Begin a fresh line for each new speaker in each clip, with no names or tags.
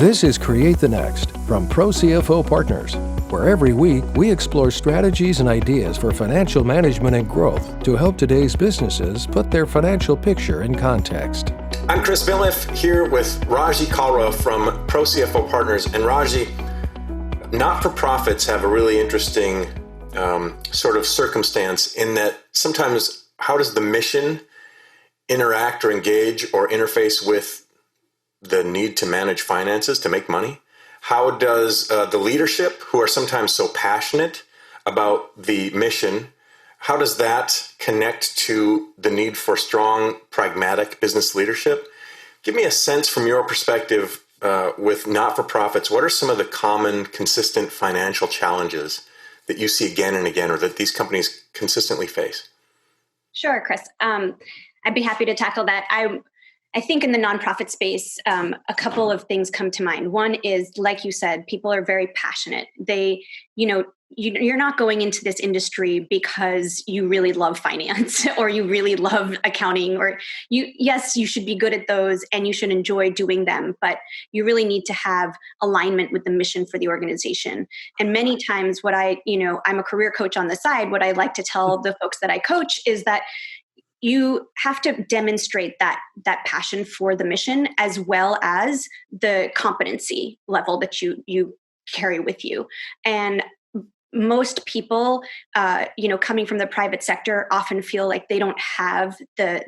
This is Create the Next from ProCFO Partners, where every week we explore strategies and ideas for financial management and growth to help today's businesses put their financial picture in context.
I'm Chris Billiff here with Raji Kalra from ProCFO Partners. And Raji, not-for-profits have a really interesting sort of circumstance in that sometimes how does the mission interact or engage or interface with the need to manage finances to make money? How does the leadership, who are sometimes so passionate about the mission, how does that connect to the need for strong, pragmatic business leadership? Give me a sense from your perspective with not-for-profits. What are some of the common, consistent financial challenges that you see again and again, or that these companies consistently face?
Sure, Chris. I'd be happy to tackle that. I think in the nonprofit space, a couple of things come to mind. One is, like you said, people are very passionate. You're not going into this industry because you really love finance or you really love accounting, or yes, you should be good at those and you should enjoy doing them, but you really need to have alignment with the mission for the organization. And many times I'm a career coach on the side. What I like to tell the folks that I coach is that you have to demonstrate that passion for the mission as well as the competency level that you carry with you. And most people, coming from the private sector often feel like they don't have they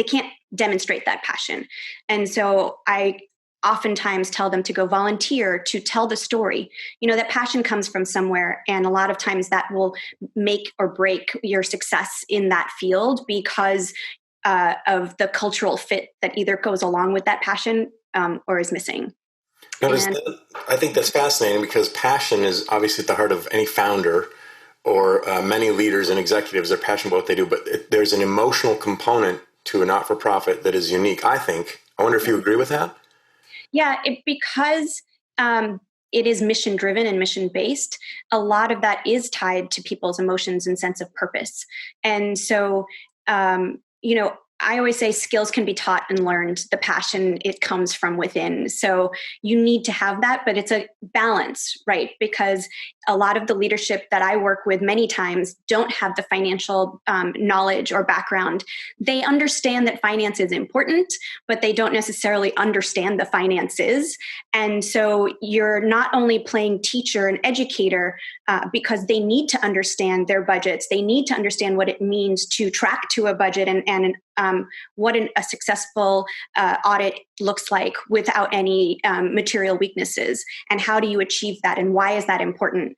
can't demonstrate that passion. And so I oftentimes tell them to go volunteer, to tell the story. That passion comes from somewhere. And a lot of times that will make or break your success in that field because of the cultural fit that either goes along with that passion or is missing.
I think that's fascinating because passion is obviously at the heart of any founder or many leaders and executives. They're passionate about what they do, but there's an emotional component to a not-for-profit that is unique, I think. I wonder if you agree with that?
Yeah, because it is mission-driven and mission-based, a lot of that is tied to people's emotions and sense of purpose. And so, I always say skills can be taught and learned. The passion, it comes from within. So you need to have that, but it's a balance, right? Because a lot of the leadership that I work with many times don't have the financial knowledge or background. They understand that finance is important, but they don't necessarily understand the finances. And so you're not only playing teacher and educator because they need to understand their budgets. They need to understand what it means to track to a budget and what a successful audit looks like without any material weaknesses, and how do you achieve that, and why is that important?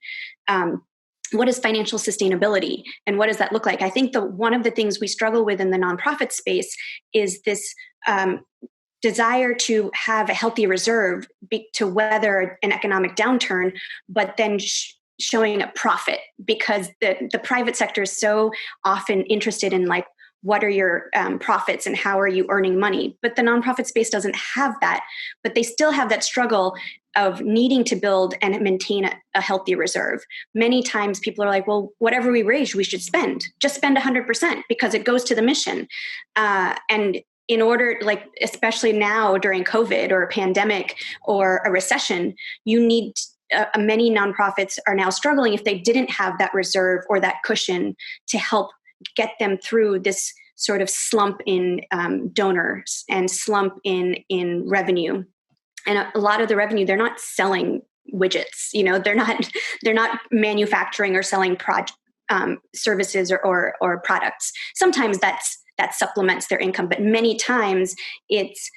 What is financial sustainability, and what does that look like? I think one of the things we struggle with in the nonprofit space is this desire to have a healthy reserve to weather an economic downturn, but then showing a profit, because the private sector is so often interested in what are your profits and how are you earning money? But the nonprofit space doesn't have that, but they still have that struggle of needing to build and maintain a healthy reserve. Many times people are like, well, whatever we raise, we should just spend 100% because it goes to the mission. And in order, especially now during COVID or a pandemic or a recession, you need many nonprofits are now struggling if they didn't have that reserve or that cushion to help get them through this sort of slump in donors and slump in revenue. And a lot of the revenue, they're not selling widgets. They're not manufacturing or selling services or products. Sometimes that supplements their income, but many times it's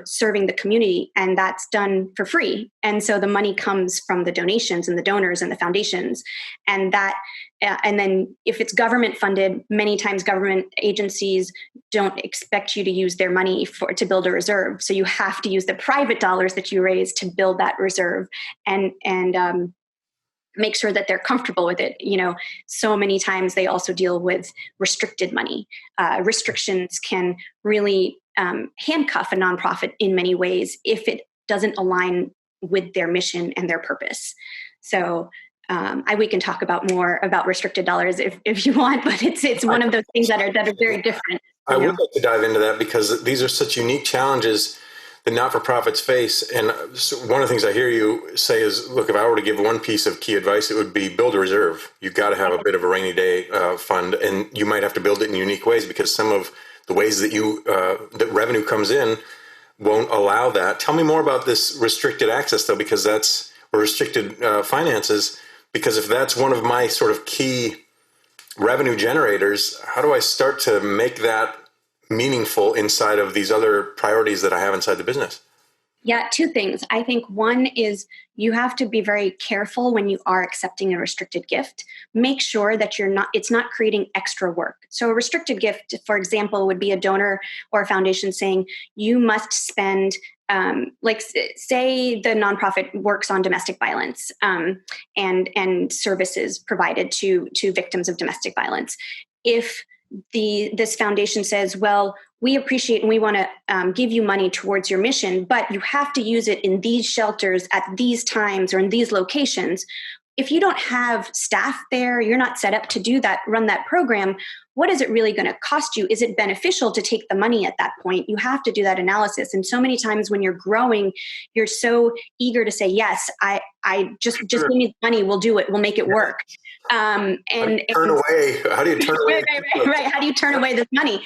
serving the community, and that's done for free. And so the money comes from the donations and the donors and the foundations, and then if it's government funded, many times government agencies don't expect you to use their money to build a reserve. So you have to use the private dollars that you raise to build that reserve and make sure that they're comfortable with it. So many times they also deal with restricted money. Restrictions can really handcuff a nonprofit in many ways if it doesn't align with their mission and their purpose. So we can talk about more about restricted dollars if you want, but it's one of those things that are very different.
I would like to dive into that because these are such unique challenges the not-for-profits face. And so one of the things I hear you say is, look, if I were to give one piece of key advice, it would be build a reserve. You've got to have a bit of a rainy day fund, and you might have to build it in unique ways because some of the ways that that revenue comes in won't allow that. Tell me more about this restricted access, though, because that's or restricted finances. Because if that's one of my sort of key revenue generators, how do I start to make that meaningful inside of these other priorities that I have inside the business?
Yeah, two things. I think one is you have to be very careful when you are accepting a restricted gift. Make sure that it's not creating extra work. So a restricted gift, for example, would be a donor or a foundation saying you must spend, say the nonprofit works on domestic violence and services provided to victims of domestic violence. If this foundation says, well, we appreciate and we want to give you money towards your mission, but you have to use it in these shelters at these times or in these locations. If you don't have staff there, you're not set up to do that, run that program, what is it really going to cost you? Is it beneficial to take the money at that point? You have to do that analysis. And so many times when you're growing, you're so eager to say, yes, I just give me the money, we'll do it, we'll make it work.
How do you turn away? How do you turn away?
Right. How do you turn away this money?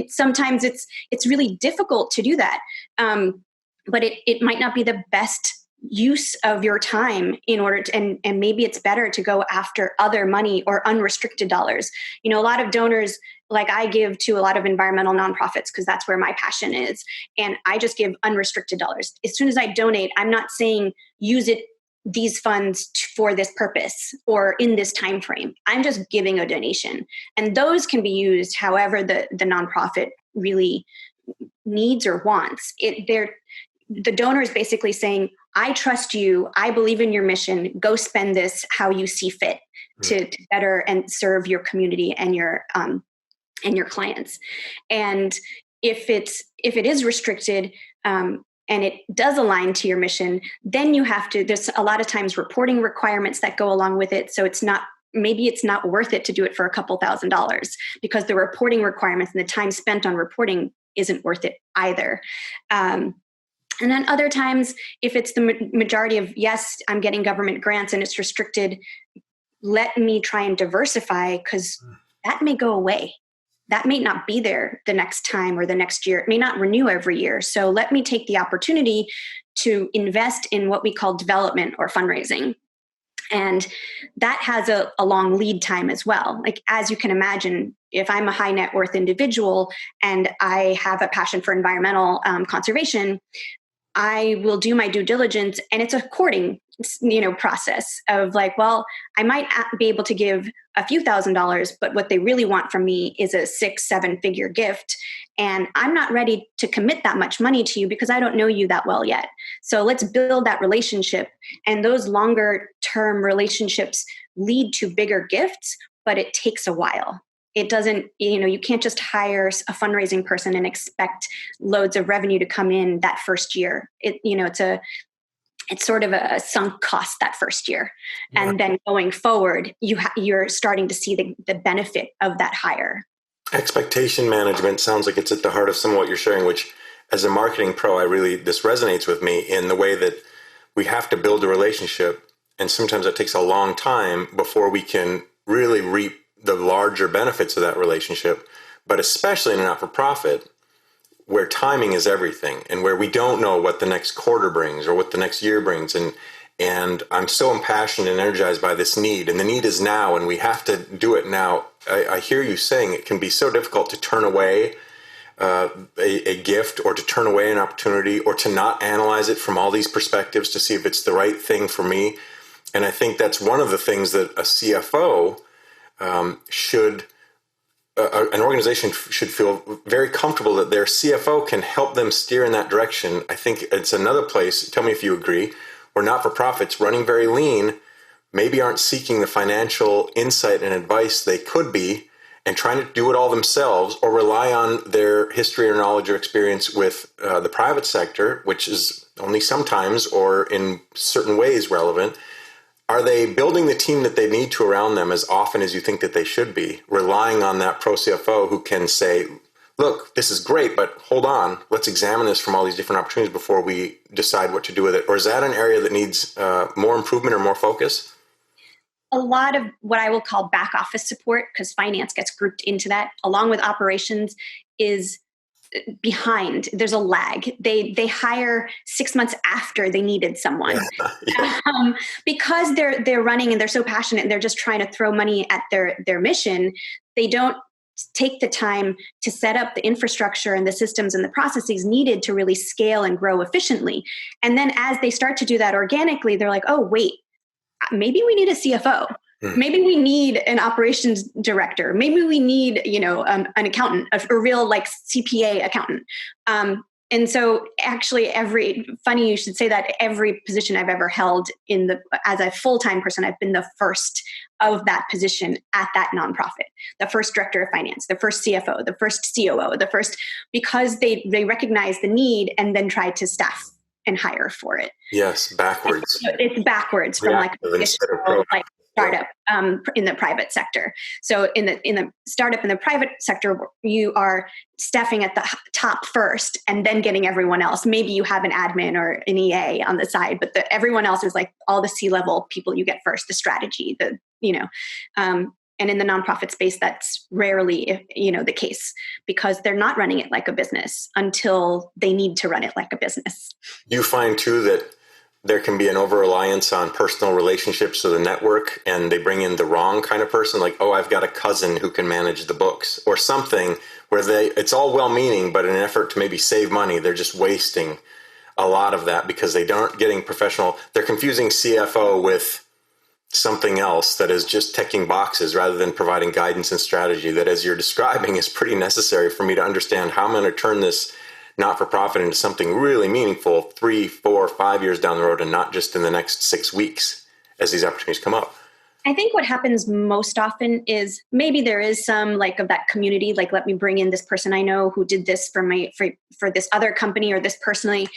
Sometimes it's really difficult to do that. But it might not be the best use of your time in order to, and maybe it's better to go after other money or unrestricted dollars. A lot of donors, like I give to a lot of environmental nonprofits because that's where my passion is. And I just give unrestricted dollars. As soon as I donate, I'm not saying use these funds for this purpose or in this time frame. I'm just giving a donation. And those can be used however the nonprofit really needs or wants. The donor is basically saying, I trust you, I believe in your mission, go spend this how you see fit to better and serve your community and your clients. And if it is restricted, and it does align to your mission, then there's a lot of times reporting requirements that go along with it. So maybe it's not worth it to do it for a couple $1,000s because the reporting requirements and the time spent on reporting isn't worth it either. And then other times, if it's the majority of, yes, I'm getting government grants and it's restricted, let me try and diversify because that may go away. That may not be there the next time or the next year. It may not renew every year. So let me take the opportunity to invest in what we call development or fundraising. And that has a long lead time as well. Like, as you can imagine, if I'm a high net worth individual and I have a passion for environmental conservation, I will do my due diligence, and it's a courting, process of like, well, I might be able to give a few $1,000s, but what they really want from me is a 6-7 figure gift. And I'm not ready to commit that much money to you because I don't know you that well yet. So let's build that relationship. And those longer term relationships lead to bigger gifts, but it takes a while. It doesn't, you can't just hire a fundraising person and expect loads of revenue to come in that first year. It's sort of a sunk cost that first year. Yeah. And then going forward, you're starting to see the benefit of that hire.
Expectation management sounds like it's at the heart of some of what you're sharing, which as a marketing pro, this resonates with me in the way that we have to build a relationship. And sometimes it takes a long time before we can really reap the larger benefits of that relationship. But especially in a not-for-profit, where timing is everything and where we don't know what the next quarter brings or what the next year brings. And I'm so impassioned and energized by this need, and the need is now, and we have to do it now. I hear you saying it can be so difficult to turn away a gift or to turn away an opportunity or to not analyze it from all these perspectives to see if it's the right thing for me. And I think that's one of the things that a CFO an organization should feel very comfortable that their CFO can help them steer in that direction. I think it's another place, tell me if you agree, where not-for-profits running very lean maybe aren't seeking the financial insight and advice they could be and trying to do it all themselves or rely on their history or knowledge or experience with the private sector, which is only sometimes or in certain ways relevant. Are they building the team that they need to around them as often as you think that they should be, relying on that pro CFO who can say, look, this is great, but hold on, let's examine this from all these different opportunities before we decide what to do with it? Or is that an area that needs more improvement or more focus?
A lot of what I will call back office support, because finance gets grouped into that, along with operations, is behind. There's a lag. They hire 6 months after they needed someone. Yeah. Because they're running and they're so passionate and they're just trying to throw money at their mission. They don't take the time to set up the infrastructure and the systems and the processes needed to really scale and grow efficiently. And then as they start to do that organically, they're like, oh, wait, maybe we need a CFO. Maybe we need an operations director. Maybe we need, an accountant, a real like CPA accountant. And so actually funny you should say that, every position I've ever held as a full-time person, I've been the first of that position at that nonprofit, the first director of finance, the first CFO, the first COO, because they recognize the need and then try to staff and hire for it.
Yes, backwards.
It's backwards from like startup in the private sector. So in the startup in the private sector, you are staffing at the top first and then getting everyone else. Maybe you have an admin or an EA on the side, but everyone else is like all the C-level people you get first, the strategy, and in the nonprofit space, that's rarely, the case, because they're not running it like a business until they need to run it like a business.
You find too that there can be an over-reliance on personal relationships or the network, and they bring in the wrong kind of person, like, oh, I've got a cousin who can manage the books, or something where it's all well-meaning, but in an effort to maybe save money, they're just wasting a lot of that because they aren't getting professional. They're confusing CFO with something else that is just ticking boxes rather than providing guidance and strategy that, as you're describing, is pretty necessary for me to understand how I'm going to turn this not-for-profit into something really meaningful 3, 4, 5 years down the road, and not just in the next 6 weeks as these opportunities come up.
I think what happens most often is maybe there is some like of that community, like, let me bring in this person I know who did this for this other company or this personally.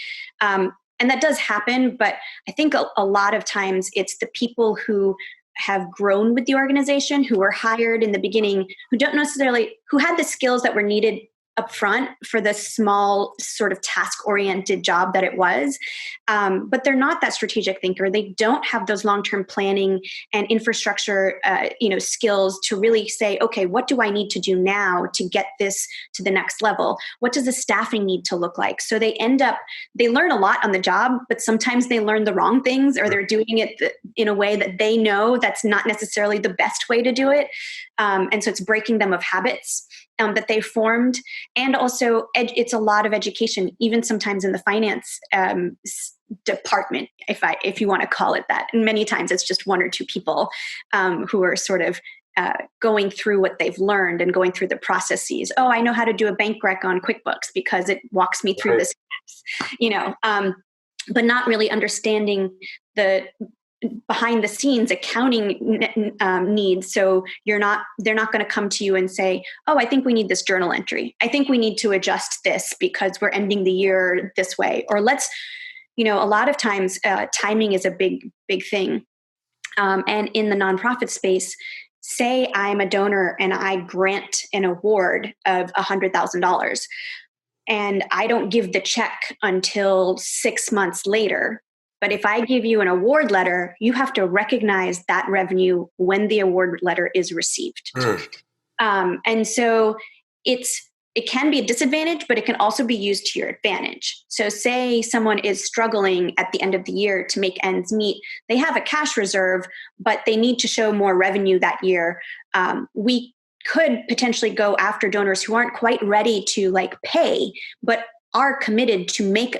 And that does happen, but I think a lot of times it's the people who have grown with the organization, who were hired in the beginning, who had the skills that were needed up front for the small sort of task-oriented job that it was. But they're not that strategic thinker. They don't have those long-term planning and infrastructure, skills to really say, okay, what do I need to do now to get this to the next level? What does the staffing need to look like? So they learn a lot on the job, but sometimes they learn the wrong things, or they're doing it in a way that they know that's not necessarily the best way to do it. And so it's breaking them of habits that they formed. And also it's a lot of education, even sometimes in the finance department, if you want to call it that. And many times it's just one or two people who are sort of going through what they've learned and going through the processes. Oh, I know how to do a bank rec on QuickBooks because it walks me through the steps, but not really understanding the behind the scenes accounting needs. So they're not going to come to you and say, oh, I think we need this journal entry. I think we need to adjust this because we're ending the year this way. Or a lot of times timing is a big, big thing. And in the nonprofit space, say I'm a donor and I grant an award of $100,000 and I don't give the check until 6 months later. But if I give you an award letter, you have to recognize that revenue when the award letter is received. And so it can be a disadvantage, but it can also be used to your advantage. So say someone is struggling at the end of the year to make ends meet. They have a cash reserve, but they need to show more revenue that year. We could potentially go after donors who aren't quite ready to pay, but are committed to make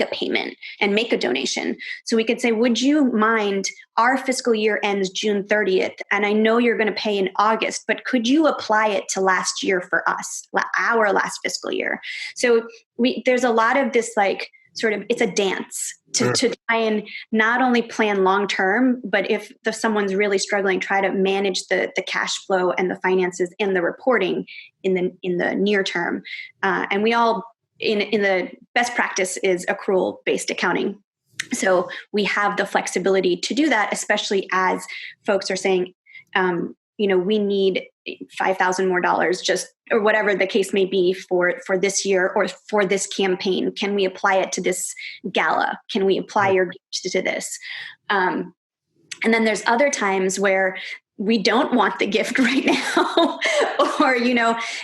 a payment and make a donation. So we could say, would you mind, our fiscal year ends June 30th, and I know you're going to pay in August, but could you apply it to last year for us, our last fiscal year? So there's a lot of this it's a dance to try and not only plan long-term, but if someone's really struggling, try to manage the cash flow and the finances and the reporting in the near term. And we all, in the best practice is accrual-based accounting. So we have the flexibility to do that, especially as folks are saying, we need $5,000 more just, or whatever the case may be for this year or for this campaign. Can we apply it to this gala? Can we apply your gift to this? And then there's other times where we don't want the gift right now, or,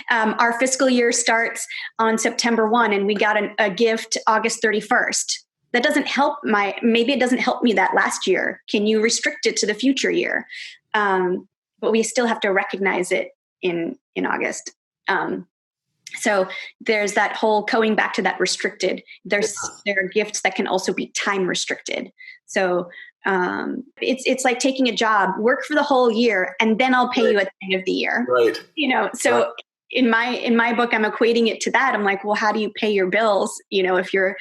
our fiscal year starts on September 1 and we got a gift August 31st. That doesn't help maybe it doesn't help me that last year. Can you restrict it to the future year? But we still have to recognize it in August. So there's that whole going back to that restricted. There are gifts that can also be time restricted. So it's like taking a job, work for the whole year, and then I'll pay you at the end of the year.
Right.
So right. In my book, I'm equating it to that. I'm like, well, how do you pay your bills? If you're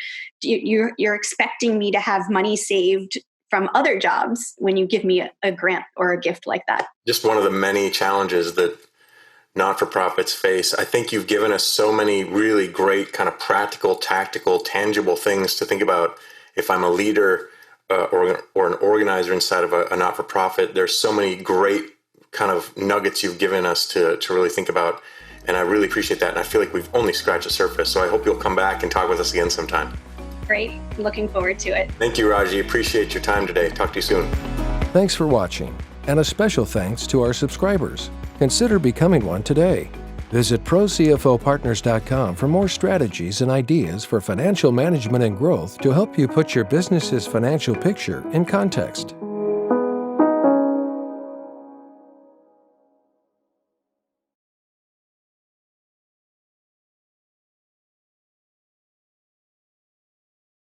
expecting me to have money saved from other jobs when you give me a grant or a gift like that. Just
one of the many challenges that not-for-profits face. I think you've given us so many really great kind of practical, tactical, tangible things to think about. If I'm a leader or an organizer inside of a not-for-profit, there's so many great kind of nuggets you've given us to really think about. And I really appreciate that. And I feel like we've only scratched the surface. So I hope you'll come back and talk with us again sometime.
Great. Looking forward to it.
Thank you, Raji. Appreciate your time today. Talk to you soon.
Thanks for watching, and a special thanks to our subscribers. Consider becoming one today. Visit ProCFOPartners.com for more strategies and ideas for financial management and growth to help you put your business's financial picture in context.